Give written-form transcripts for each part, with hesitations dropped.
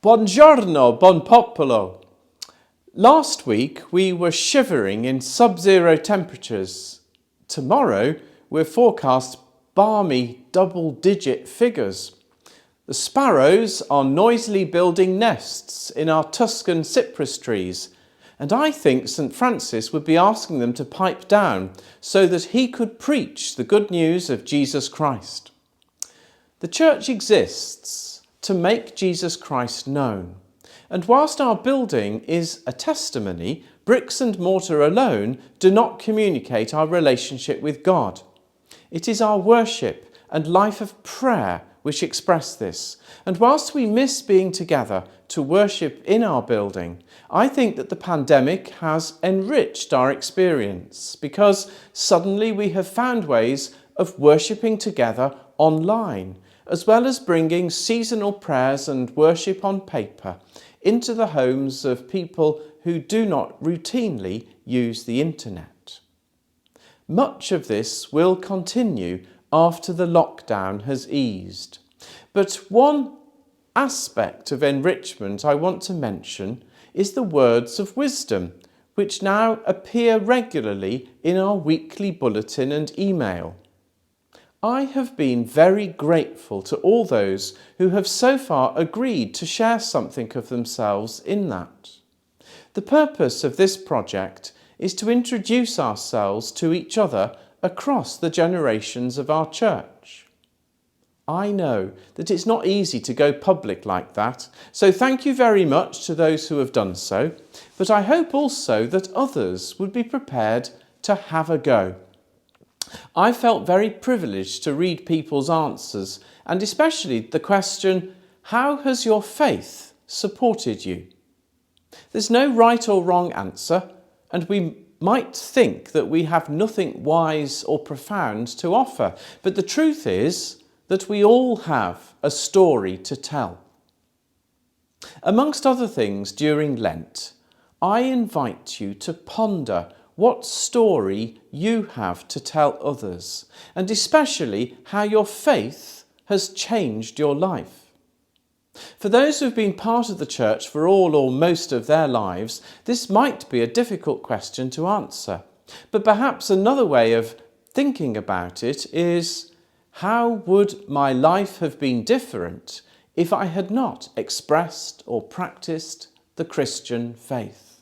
Buongiorno, buon popolo. Last week we were shivering in sub-zero temperatures. Tomorrow we're forecast balmy double-digit figures. The sparrows are noisily building nests in our Tuscan cypress trees, and I think St. Francis would be asking them to pipe down so that he could preach the good news of Jesus Christ. The Church exists to make Jesus Christ known. And whilst our building is a testimony, bricks and mortar alone do not communicate our relationship with God. It is our worship and life of prayer which express this. And whilst we miss being together to worship in our building, I think that the pandemic has enriched our experience because suddenly we have found ways of worshipping together online, as well as bringing seasonal prayers and worship on paper into the homes of people who do not routinely use the internet. Much of this will continue after the lockdown has eased. But one aspect of enrichment I want to mention is the words of wisdom, which now appear regularly in our weekly bulletin and email. I have been very grateful to all those who have so far agreed to share something of themselves in that. The purpose of this project is to introduce ourselves to each other across the generations of our church. I know that it's not easy to go public like that, so thank you very much to those who have done so, but I hope also that others would be prepared to have a go. I felt very privileged to read people's answers, and especially the question, how has your faith supported you? There's no right or wrong answer, and we might think that we have nothing wise or profound to offer, but the truth is that we all have a story to tell. Amongst other things during Lent, I invite you to ponder what story you have to tell others, and especially how your faith has changed your life. For those who have been part of the church for all or most of their lives, this might be a difficult question to answer. But perhaps another way of thinking about it is, how would my life have been different if I had not expressed or practiced the Christian faith?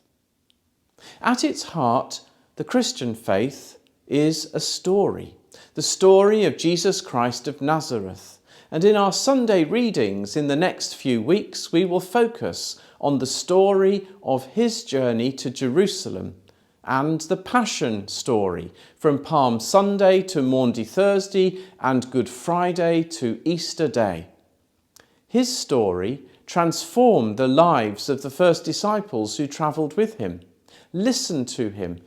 At its heart, the Christian faith is a story, the story of Jesus Christ of Nazareth. And in our Sunday readings in the next few weeks, we will focus on the story of his journey to Jerusalem and the Passion story from Palm Sunday to Maundy Thursday and Good Friday to Easter Day. His story transformed the lives of the first disciples who travelled with him, listened to him,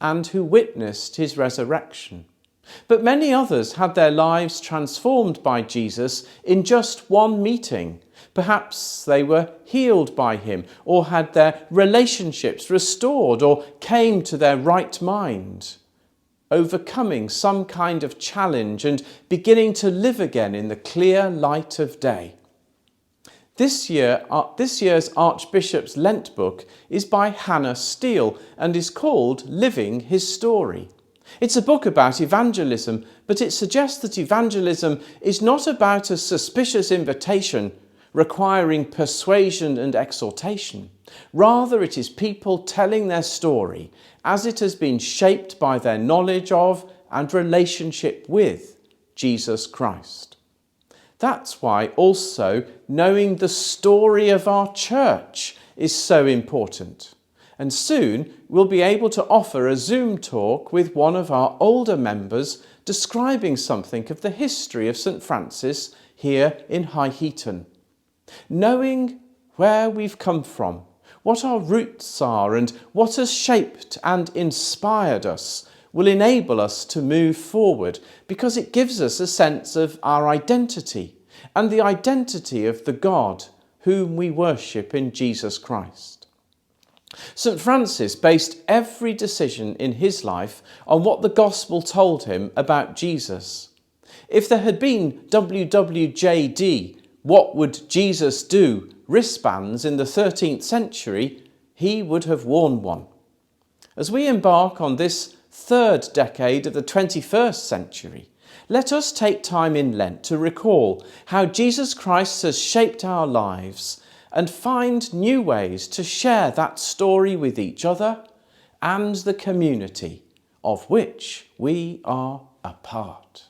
and who witnessed his resurrection. But many others had their lives transformed by Jesus in just one meeting. Perhaps they were healed by him, or had their relationships restored, or came to their right mind, overcoming some kind of challenge and beginning to live again in the clear light of day. This year's Archbishop's Lent book is by Hannah Steele and is called Living His Story. It's a book about evangelism, but it suggests that evangelism is not about a suspicious invitation requiring persuasion and exhortation. Rather, it is people telling their story as it has been shaped by their knowledge of and relationship with Jesus Christ. That's why also knowing the story of our church is so important. And soon we'll be able to offer a Zoom talk with one of our older members describing something of the history of St. Francis here in High Heaton. Knowing where we've come from, what our roots are and what has shaped and inspired us will enable us to move forward because it gives us a sense of our identity and the identity of the God whom we worship in Jesus Christ. St. Francis based every decision in his life on what the gospel told him about Jesus. If there had been WWJD "What would Jesus do?" wristbands in the 13th century, he would have worn one. As we embark on this third decade of the 21st century, let us take time in Lent to recall how Jesus Christ has shaped our lives and find new ways to share that story with each other and the community of which we are a part.